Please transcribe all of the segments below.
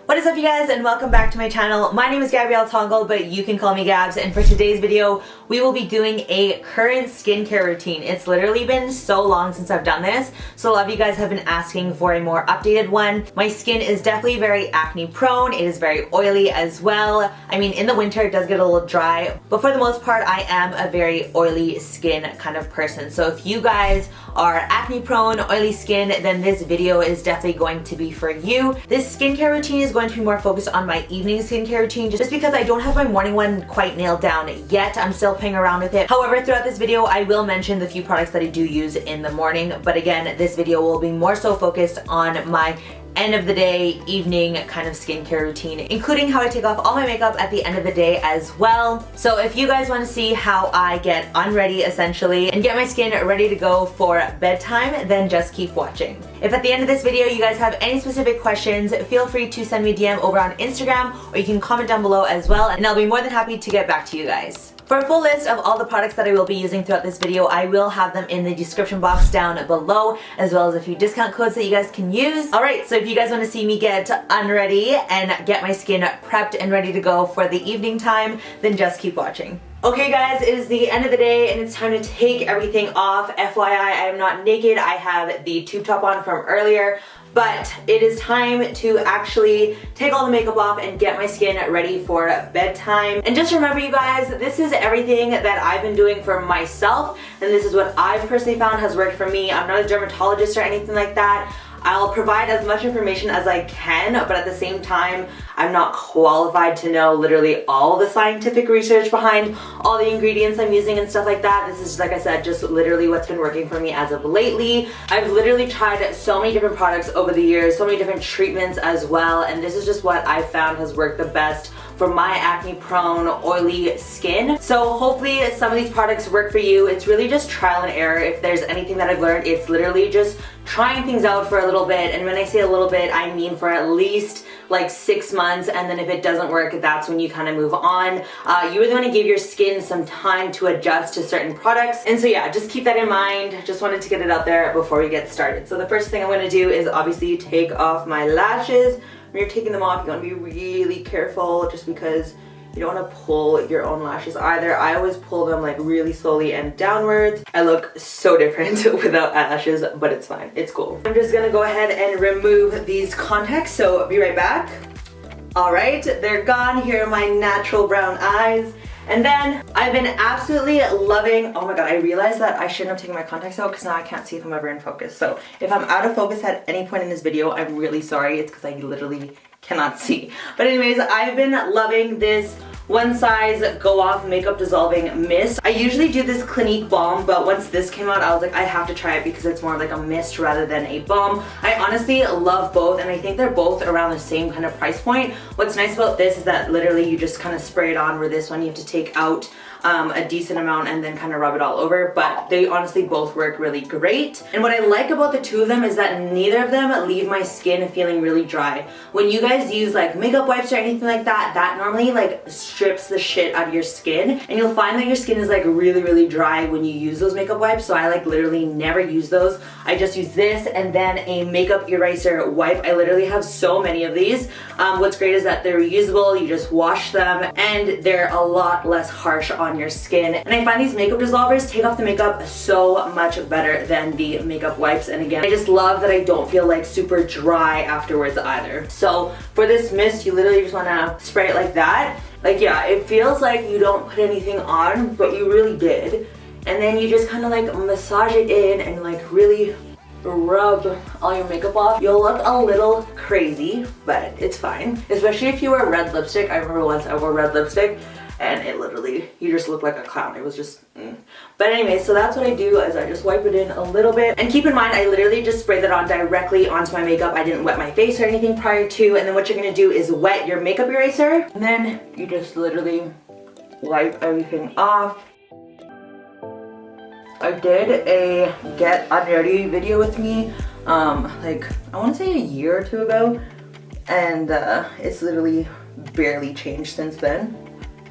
What is up, you guys, and welcome back to my channel. My name is Gabrielle.tongol, but you can call me Gabs, and for today's video we will be doing a current skincare routine. It's literally been so long since I've done this, so a lot of you guys have been asking for a more updated one. My skin is definitely very acne prone. It is very oily as well. I mean, in the winter it does get a little dry, but for the most part I am a very oily skin kind of person. So if you guys are acne prone, oily skin, then this video is definitely going to be for you. This skincare routine is going to be more focused on my evening skincare routine just because I don't have my morning one quite nailed down yet. I'm still playing around with it. However, throughout this video I will mention the few products that I do use in the morning, but again, this video will be more so focused on my end of the day, evening kind of skincare routine, including how I take off all my makeup at the end of the day as well. So if you guys want to see how I get unready essentially and get my skin ready to go for bedtime, then just keep watching. If at the end of this video you guys have any specific questions, feel free to send me a DM over on Instagram, or you can comment down below as well, and I'll be more than happy to get back to you guys. For a full list of all the products that I will be using throughout this video, I will have them in the description box down below, as well as a few discount codes that you guys can use. Alright, so if you guys want to see me get unready and get my skin prepped and ready to go for the evening time, then just keep watching. Okay guys, it is the end of the day and it's time to take everything off. FYI, I am not naked. I have the tube top on from earlier, but it is time to actually take all the makeup off and get my skin ready for bedtime. And just remember, you guys, this is everything that I've been doing for myself, and this is what I've personally found has worked for me. I'm not a dermatologist or anything like that. I'll provide as much information as I can, but at the same time, I'm not qualified to know literally all the scientific research behind all the ingredients I'm using and stuff like that. This is, like I said, just literally what's been working for me as of lately. I've literally tried so many different products over the years, so many different treatments as well, and this is just what I've found has worked the best for my acne prone, oily skin. So hopefully some of these products work for you. It's really just trial and error. If there's anything that I've learned, it's literally just trying things out for a little bit, and when I say a little bit, I mean for at least like 6 months, and then if it doesn't work, that's when you kind of move on. You really want to give your skin some time to adjust to certain products, and so yeah, just keep that in mind. Just wanted to get it out there before we get started. So the first thing I'm going to do is obviously take off my lashes. When you're taking them off, you want to be really careful, just because you don't want to pull your own lashes either. I always pull them like really slowly and downwards. I look so different without eyelashes, but it's fine. It's cool. I'm just gonna go ahead and remove these contacts, so be right back. Alright, they're gone. Here are my natural brown eyes. And then I've been absolutely loving, oh my god, I realized that I shouldn't have taken my contacts out because now I can't see if I'm ever in focus. So if I'm out of focus at any point in this video, I'm really sorry. It's because I literally cannot see. But anyways, I've been loving this One Size Go Off Makeup Dissolving Mist. I usually do this Clinique balm, but once this came out, I was like, I have to try it because it's more like a mist rather than a balm. I honestly love both, and I think they're both around the same kind of price point. What's nice about this is that literally you just kind of spray it on, where this one you have to take out a decent amount and then kind of rub it all over, but they honestly both work really great. And what I like about the two of them is that neither of them leave my skin feeling really dry. When you guys use like makeup wipes or anything like that, that normally like strips the shit out of your skin, and you'll find that your skin is like really dry when you use those makeup wipes. So I like literally never use those. I just use this and then a makeup eraser wipe. I literally have so many of these. What's great is that they're reusable. You just wash them and they're a lot less harsh on your skin, and I find these makeup dissolvers take off the makeup so much better than the makeup wipes. And again, I just love that I don't feel like super dry afterwards either. So for this mist, you literally just want to spray it like that. Like, yeah, it feels like you don't put anything on, but you really did. And then you just kind of like massage it in and like really rub all your makeup off. You'll look a little crazy, but it's fine, especially if you wear red lipstick. I remember once I wore red lipstick and it literally, you just look like a clown. It was just But anyway, so that's what I do, is I just wipe it in a little bit. And keep in mind, I literally just spray that on directly onto my makeup. I didn't wet my face or anything prior to. And then what you're gonna do is wet your makeup eraser, and then you just literally wipe everything off. I did a get unready video with me like I want to say a year or two ago, and it's literally barely changed since then.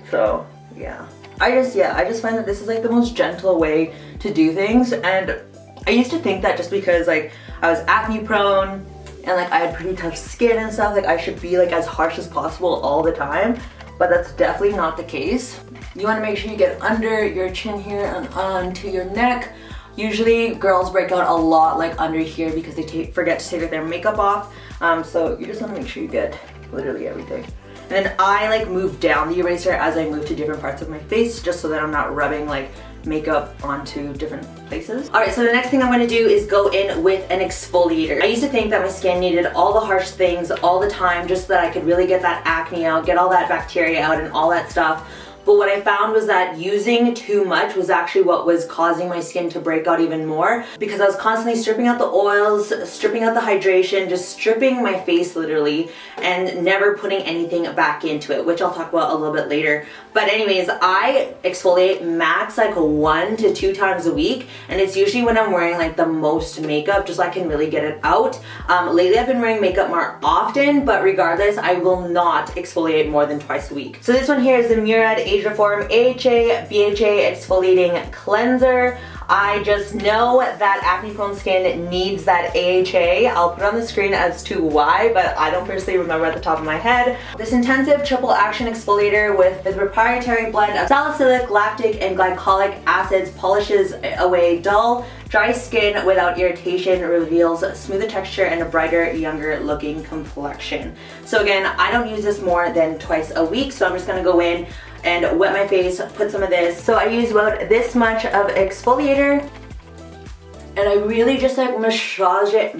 So yeah, I just find that this is like the most gentle way to do things. And I used to think that just because like I was acne prone and like I had pretty tough skin and stuff, like I should be like as harsh as possible all the time, but that's definitely not the case. You want to make sure you get under your chin here and onto your neck. Usually girls break out a lot like under here because they forget to take their makeup off. So you just want to make sure you get literally everything. And then I like move down the eraser as I move to different parts of my face, just so that I'm not rubbing like makeup onto different places. Alright, so the next thing I'm going to do is go in with an exfoliator. I used to think that my skin needed all the harsh things all the time just so that I could really get that acne out, get all that bacteria out and all that stuff. But what I found was that using too much was actually what was causing my skin to break out even more, because I was constantly stripping out the oils, stripping out the hydration, just stripping my face literally, and never putting anything back into it, which I'll talk about a little bit later. But anyways, I exfoliate max like 1 to 2 times a week, and it's usually when I'm wearing like the most makeup, just so I can really get it out. Lately I've been wearing makeup more often, but regardless, I will not exfoliate more than twice a week. So this one here is the MURAD Age Reform AHA BHA Exfoliating Cleanser. I just know that acne prone skin needs that AHA. I'll put on the screen as to why, but I don't personally remember at the top of my head. This intensive triple action exfoliator with the proprietary blend of salicylic, lactic, and glycolic acids polishes away dull, dry skin without irritation, reveals smoother texture and a brighter, younger looking complexion. So again, I don't use this more than twice a week, so I'm just gonna go in and wet my face, put some of this. So I use about this much of exfoliator, and I really just like massage it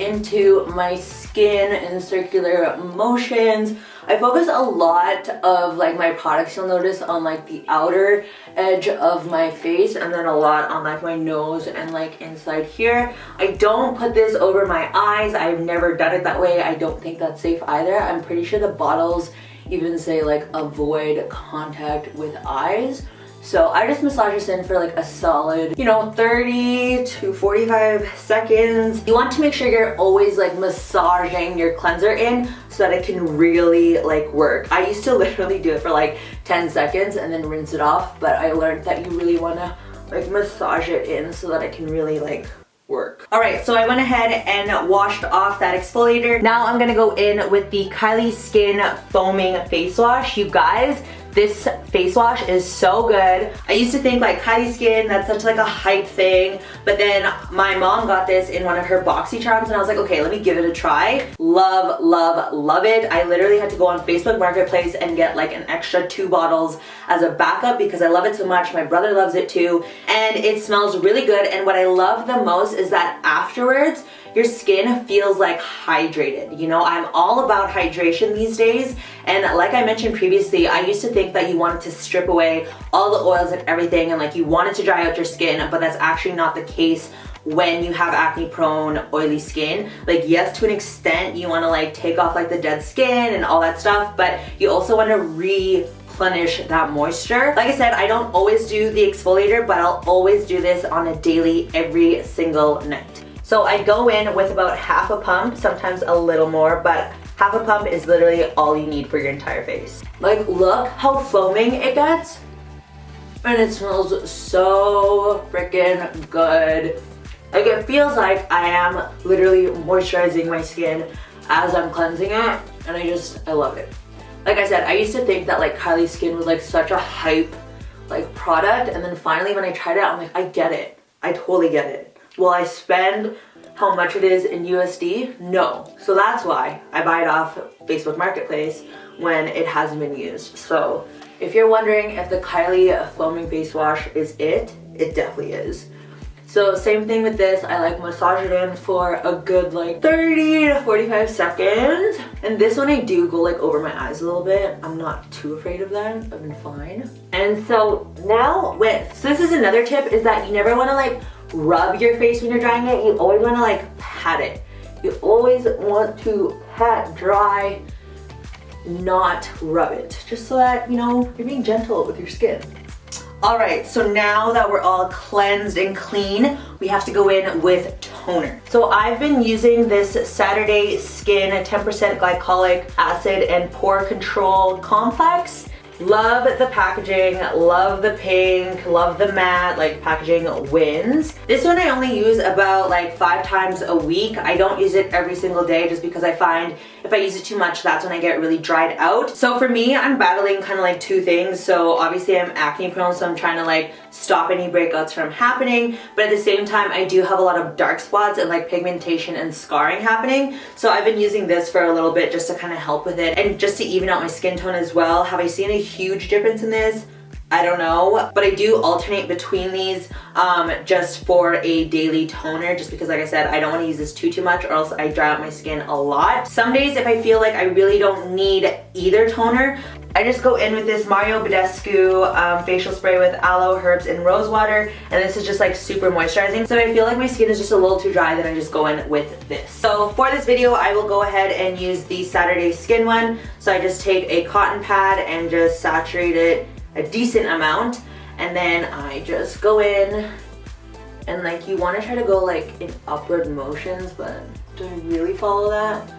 into my skin in circular motions. I focus a lot of like my products, you'll notice, on like the outer edge of my face, and then a lot on like my nose and like inside here. I don't put this over my eyes. I've never done it that way. I don't think that's safe either. I'm pretty sure the bottles even say like avoid contact with eyes. So I just massage this in for like a solid, 30 to 45 seconds. You want to make sure you're always like massaging your cleanser in so that it can really like work. I used to literally do it for like 10 seconds and then rinse it off, but I learned that you really want to like massage it in so that it can really like work. Alright, so I went ahead and washed off that exfoliator. Now I'm gonna go in with the Kylie Skin Foaming Face Wash. You guys, this face wash is so good. I used to think like Kylie Skin, that's such like a hype thing, but then my mom got this in one of her boxy charms and I was like, okay, let me give it a try. Love, love, love it. I literally had to go on Facebook Marketplace and get like an extra 2 bottles as a backup because I love it so much. My brother loves it too, and it smells really good. And what I love the most is that afterwards, your skin feels like hydrated. I'm all about hydration these days, and like I mentioned previously, I used to think that you wanted to strip away all the oils and everything, and like you wanted to dry out your skin, but that's actually not the case when you have acne prone oily skin. Like, yes, to an extent you want to like take off like the dead skin and all that stuff, but you also want to replenish that moisture. Like I said, I don't always do the exfoliator, but I'll always do this on a daily, every single night. So I go in with about half a pump, sometimes a little more, but half a pump is literally all you need for your entire face. Like, look how foaming it gets. And it smells so freaking good. Like, it feels like I am literally moisturizing my skin as I'm cleansing it, and I love it. Like I said, I used to think that like Kylie Skin was like such a hype like product, and then finally when I tried it, I'm like, I get it. I totally get it. Will I spend how much it is in USD? No. So that's why I buy it off Facebook Marketplace when it hasn't been used. So if you're wondering if the Kylie Foaming Face Wash is it definitely is. So same thing with this, I like massage it in for a good like 30 to 45 seconds. And this one I do go like over my eyes a little bit. I'm not too afraid of that, I've been fine. And so now so this is another tip, is that you never wanna like rub your face when you're drying it. You always want to like pat it. You always want to pat dry, not rub it, just so that you're being gentle with your skin. Alright, so now that we're all cleansed and clean, we have to go in with toner. So I've been using this Saturday Skin 10% Glycolic Acid and Pore Control Complex. Love the packaging, love the pink, love the matte, like packaging wins. This one I only use about like 5 times a week. I don't use it every single day just because I find if I use it too much, that's when I get really dried out. So for me, I'm battling kind of like 2 things. So obviously I'm acne prone, so I'm trying to like stop any breakouts from happening. But at the same time, I do have a lot of dark spots and like pigmentation and scarring happening. So I've been using this for a little bit just to kind of help with it and just to even out my skin tone as well. Have I seen a huge difference in this? I don't know, but I do alternate between these just for a daily toner, just because like I said, I don't want to use this too much or else I dry out my skin a lot. Some days if I feel like I really don't need either toner, I just go in with this BADESCU facial spray with aloe, herbs, and rosewater, and this is just like super moisturizing. So if I feel like my skin is just a little too dry, then I just go in with this. So for this video, I will go ahead and use the Saturday Skin one. So I just take a cotton pad and just saturate it a decent amount, and then I just go in and like you want to try to go like in upward motions, but do I really follow that?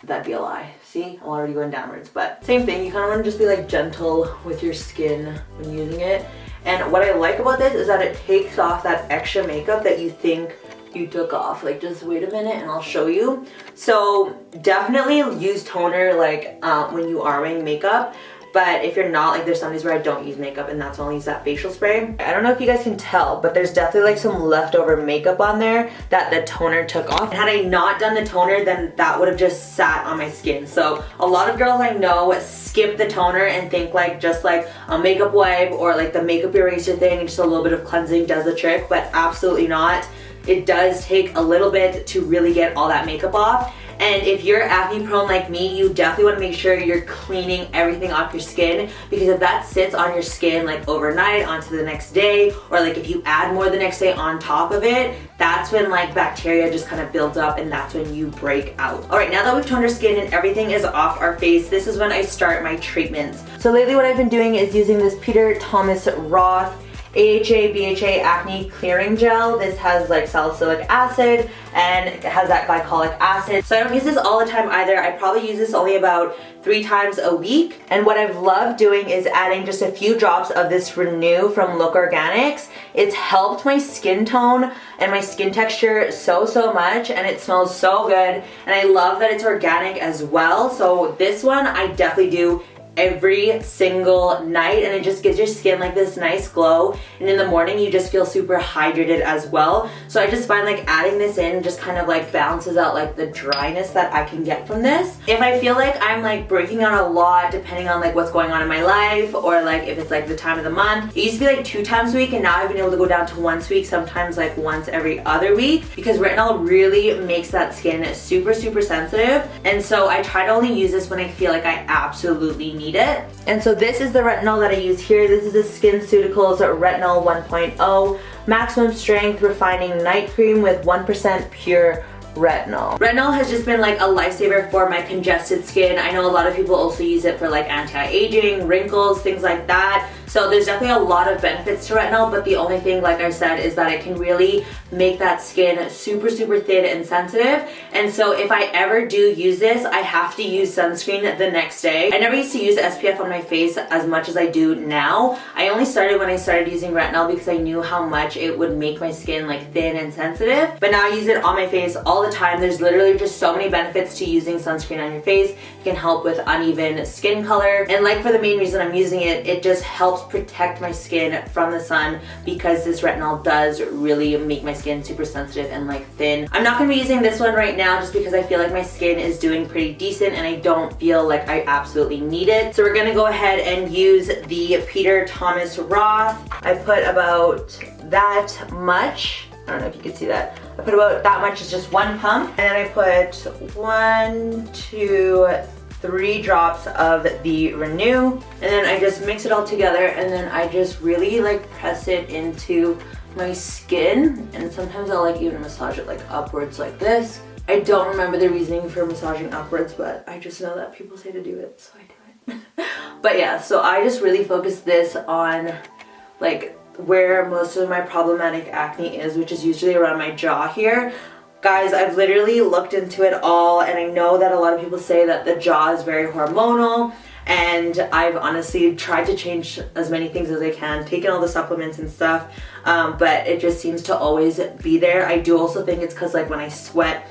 That'd be a lie. See, I'm already going downwards, but same thing. You kind of want to just be like gentle with your skin when using it. And what I like about this is that it takes off that extra makeup that you think you took off. Like just wait a minute and I'll show you. So definitely use toner like when you are wearing makeup. But if you're not, like there's some days where I don't use makeup and that's when I'll use that facial spray. I don't know if you guys can tell, but there's definitely like some leftover makeup on there that the toner took off. And had I not done the toner, then that would have just sat on my skin. So a lot of girls I know skip the toner and think like just like a makeup wipe or like the makeup eraser thing and just a little bit of cleansing does the trick, but absolutely not. It does take a little bit to really get all that makeup off. And if you're acne prone like me, you definitely want to make sure you're cleaning everything off your skin, because if that sits on your skin like overnight onto the next day, or like if you add more the next day on top of it, that's when like bacteria just kind of builds up and that's when you break out. All right, now that we've toned our skin and everything is off our face, this is when I start my treatments. So lately what I've been doing is using this Peter Thomas Roth AHA BHA acne clearing gel. This has like salicylic acid and it has that glycolic acid. So I don't use this all the time either. I probably use this only about 3 times a week. And what I've loved doing is adding just a few drops of this Renew from Look Organics. It's helped my skin tone and my skin texture so much, and it smells so good. And I love that it's organic as well. So this one I definitely do every single night, and it just gives your skin like this nice glow, and in the morning you just feel super hydrated as well. So I just find like adding this in just kind of like balances out like the dryness that I can get from this. If I feel like I'm like breaking out a lot depending on like what's going on in my life, or like if it's like the time of the month, it used to be like 2 times a week and now I've been able to go down to once a week, sometimes like once every other week, because retinol really makes that skin super sensitive. And so I try to only use this when I feel like I absolutely need it. And so this is the retinol that I use here. This is the SKINCEUTICALS Retinol 1.0 Maximum Strength Refining Night Cream with 1% pure retinol. Retinol has just been like a lifesaver for my congested skin. I know a lot of people also use it for like anti-aging, wrinkles, things like that. So there's definitely a lot of benefits to retinol, but the only thing, like I said, is that it can really make that skin super thin and sensitive. And so if I ever do use this, I have to use sunscreen the next day. I never used to use SPF on my face as much as I do now. I only started when I started using retinol because I knew how much it would make my skin like thin and sensitive. But now I use it on my face all the time. There's literally just so many benefits to using sunscreen on your face. It can help with uneven skin color. And like for the main reason I'm using it, it just helps protect my skin from the sun, because this retinol does really make my skin super sensitive and like thin. I'm not going to be using this one right now just because I feel like my skin is doing pretty decent and I don't feel like I absolutely need it. So we're going to go ahead and use the Peter Thomas Roth. I put about that much. I don't know if you can see that. I put about that much, it's just 1 pump. And then I put 1, 2, 3 drops of the Renew. And then I just mix it all together, and then I just really like press it into my skin. And sometimes I'll like even massage it like upwards like this. I don't remember the reasoning for massaging upwards, but I just know that people say to do it, so I do it. But yeah, so I just really focus this on like where most of my problematic acne is, which is usually around my jaw here. Guys, I've literally looked into it all, and I know that a lot of people say that the jaw is very hormonal and I've honestly tried to change as many things as I can, taken all the supplements and stuff, but it just seems to always be there. I do also think it's because like when I sweat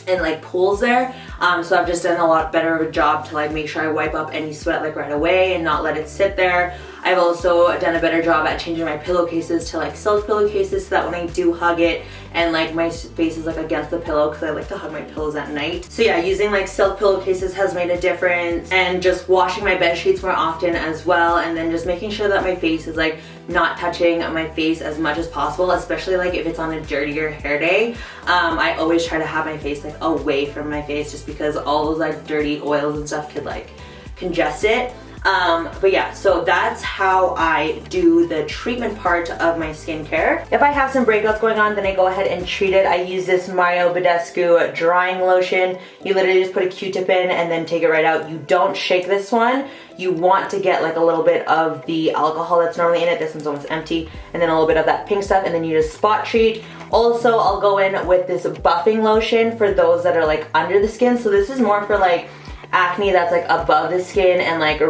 and like pools there, so I've just done a lot better of a job to like make sure I wipe up any sweat like right away and not let it sit there. I've also done a better job at changing my pillowcases to like silk pillowcases so that when I do hug it and like my face is like against the pillow, because I like to hug my pillows at night. So yeah, using like silk pillowcases has made a difference, and just washing my bed sheets more often as well, and then just making sure that my face is like not touching my face as much as possible, especially like if it's on a dirtier hair day. I always try to have my face like away from my face, just because all those like dirty oils and stuff could like congest it. But yeah, so that's how I do the treatment part of my skincare. If I have some breakouts going on, then I go ahead and treat it. I use this BADESCU drying lotion. You literally just put a Q-tip in and then take it right out. You don't shake this one. You want to get like a little bit of the alcohol that's normally in it. This one's almost empty. And then a little bit of that pink stuff, and then you just spot treat. Also, I'll go in with this buffing lotion for those that are like under the skin. So this is more for like acne that's like above the skin and like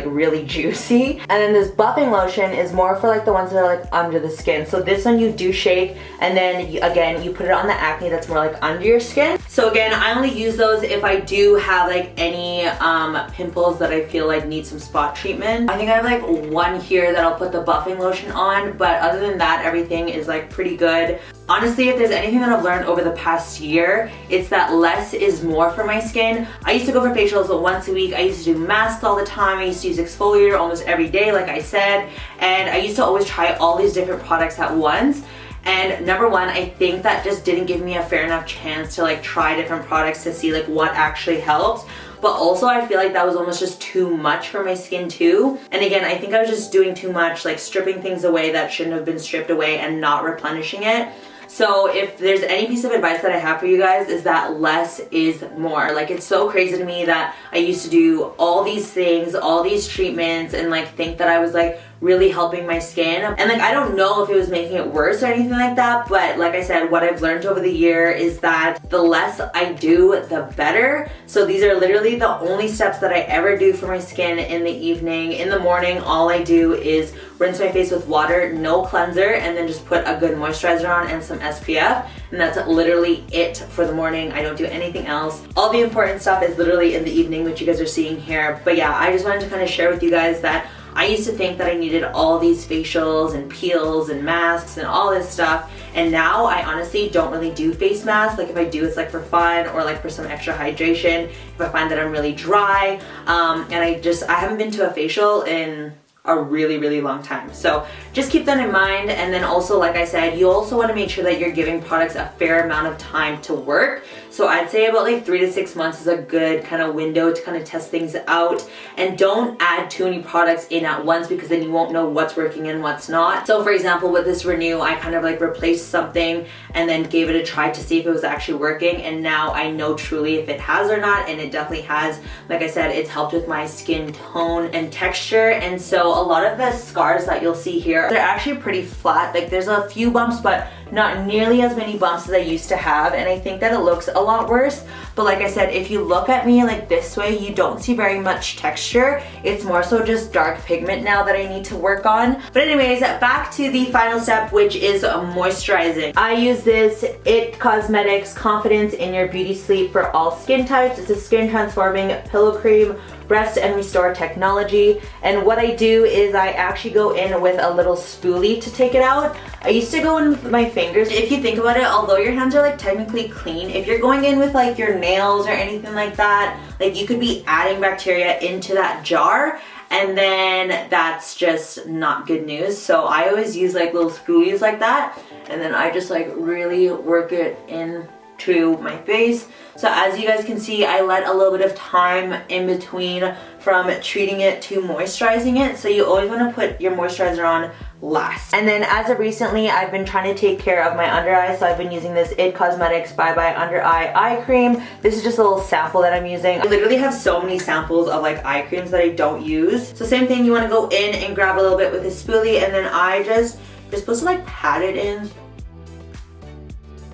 really juicy, and then this buffing lotion is more for like the ones that are like under the skin. So this one you do shake, and then again you put it on the acne that's more like under your skin. So again, I only use those if I do have like any pimples that I feel like need some spot treatment. I think I have like one here that I'll put the buffing lotion on, but other than that, everything is like pretty good. Honestly, if there's anything that I've learned over the past year, it's that less is more for my skin. I used to go for facials once a week. I used to do masks all the time. I used to use exfoliator almost every day, like I said. And I used to always try all these different products at once. And number one, I think that just didn't give me a fair enough chance to like try different products to see like what actually helps. But also I feel like that was almost just too much for my skin too. And again, I think I was just doing too much, like stripping things away that shouldn't have been stripped away and not replenishing it. So if there's any piece of advice that I have for you guys, is that less is more. Like, it's so crazy to me that I used to do all these things, all these treatments, and like think that I was like really helping my skin. And like, I don't know if it was making it worse or anything like that, but like I said, what I've learned over the year is that the less I do, the better. So these are literally the only steps that I ever do for my skin in the evening. In the morning, all I do is rinse my face with water, no cleanser, and then just put a good moisturizer on and some SPF. And that's literally it for the morning. I don't do anything else. All the important stuff is literally in the evening, which you guys are seeing here. But yeah, I just wanted to kind of share with you guys that I used to think that I needed all these facials and peels and masks and all this stuff, and now I honestly don't really do face masks. Like, if I do, it's like for fun or like for some extra hydration, if I find that I'm really dry. And I haven't been to a facial in a really long time. So just keep that in mind. And then also, like I said, you also want to make sure that you're giving products a fair amount of time to work. So I'd say about like 3 to 6 months is a good kind of window to kind of test things out. And don't add too many products in at once, because then you won't know what's working and what's not. So for example, with this Renew, I kind of like replaced something and then gave it a try to see if it was actually working. And now I know truly if it has or not, and it definitely has. Like I said, it's helped with my skin tone and texture. And so a lot of the scars that you'll see here, they're actually pretty flat. Like, there's a few bumps, but not nearly as many bumps as I used to have, and I think that it looks a lot worse. But like I said, if you look at me like this way, you don't see very much texture. It's more so just dark pigment now that I need to work on. But anyways, back to the final step, which is moisturizing. I use this IT Cosmetics Confidence in Your Beauty Sleep for all skin types. It's a skin transforming pillow cream, rest and restore technology. And what I do is I actually go in with a little spoolie to take it out. I used to go in with my fingers. If you think about it, although your hands are like technically clean, if you're going in with like your nails or anything like that, like you could be adding bacteria into that jar, and then that's just not good news. So I always use like little spoolies like that, and then I just like really work it in to my face. So as you guys can see, I let a little bit of time in between from treating it to moisturizing it. So you always want to put your moisturizer on last. And then as of recently, I've been trying to take care of my under eye. So I've been using this IT Cosmetics Bye Bye Under Eye Eye Cream. This is just a little sample that I'm using. I literally have so many samples of like eye creams that I don't use. So same thing, you want to go in and grab a little bit with a spoolie, and then you're supposed to like pat it in.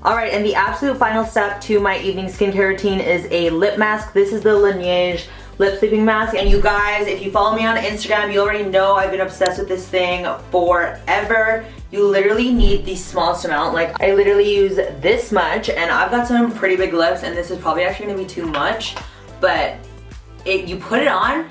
Alright, and the absolute final step to my evening skincare routine is a lip mask. This is the LANEIGE lip sleeping mask. And you guys, if you follow me on Instagram, you already know I've been obsessed with this thing forever. You literally need the smallest amount. Like, I literally use this much, and I've got some pretty big lips, and this is probably actually gonna be too much, but you put it on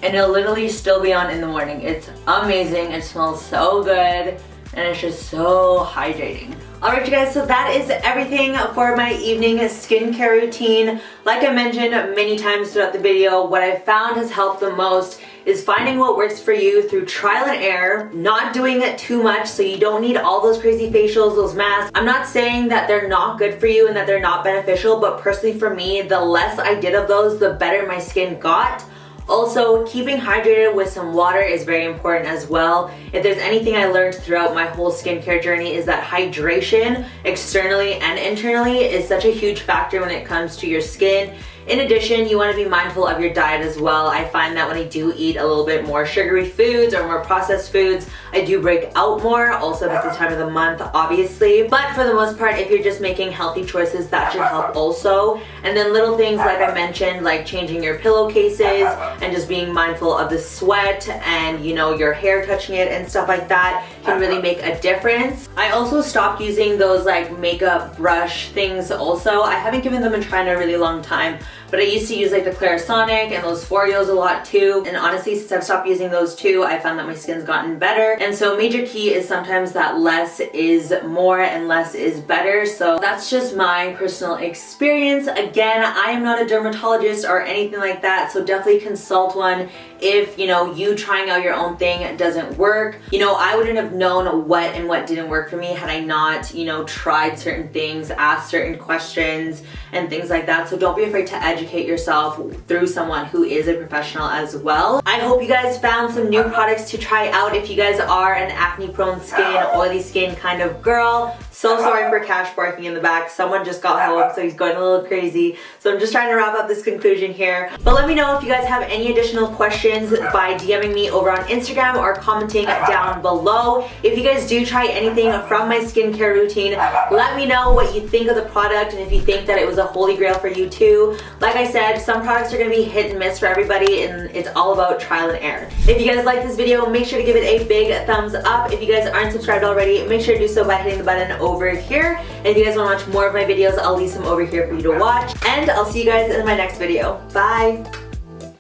and it'll literally still be on in the morning. It's amazing. It smells so good, and it's just so hydrating. Alright you guys, so that is everything for my evening skincare routine. Like I mentioned many times throughout the video, what I've found has helped the most is finding what works for you through trial and error, not doing it too much so you don't need all those crazy facials, those masks. I'm not saying that they're not good for you and that they're not beneficial, but personally for me, the less I did of those, the better my skin got. Also, keeping hydrated with some water is very important as well. If there's anything I learned throughout my whole skincare journey is that hydration, externally and internally, is such a huge factor when it comes to your skin. In addition, you want to be mindful of your diet as well. I find that when I do eat a little bit more sugary foods or more processed foods, I do break out more. Also, that's the time of the month, obviously. But for the most part, if you're just making healthy choices, that should help also. And then little things like I mentioned, like changing your pillowcases and just being mindful of the sweat and, you know, your hair touching it and stuff like that can really make a difference. I also stopped using those like makeup brush things also. I haven't given them a try in a really long time, but I used to use like the Clarisonic and those Forios a lot too. And honestly, since I've stopped using those too, I found that my skin's gotten better. And so major key is sometimes that less is more and less is better. So that's just my personal experience. Again, I am not a dermatologist or anything like that, so definitely consult one if, you know, you trying out your own thing doesn't work. You know, I wouldn't have known what and what didn't work for me had I not, you know, tried certain things, asked certain questions and things like that. So don't be afraid to educate yourself through someone who is a professional as well. I hope you guys found some new products to try out if you guys are an acne prone skin, oily skin kind of girl. So sorry for Cash barking in the back. Someone just got home, so he's going a little crazy. So I'm just trying to wrap up this conclusion here. But let me know if you guys have any additional questions by DMing me over on Instagram or commenting down below. If you guys do try anything from my skincare routine, let me know what you think of the product and if you think that it was a holy grail for you too. Like I said, some products are going to be hit and miss for everybody, and it's all about trial and error. If you guys like this video, make sure to give it a big thumbs up. If you guys aren't subscribed already, make sure to do so by hitting the button over here. And if you guys want to watch more of my videos, I'll leave some over here for you to watch. And I'll see you guys in my next video. Bye!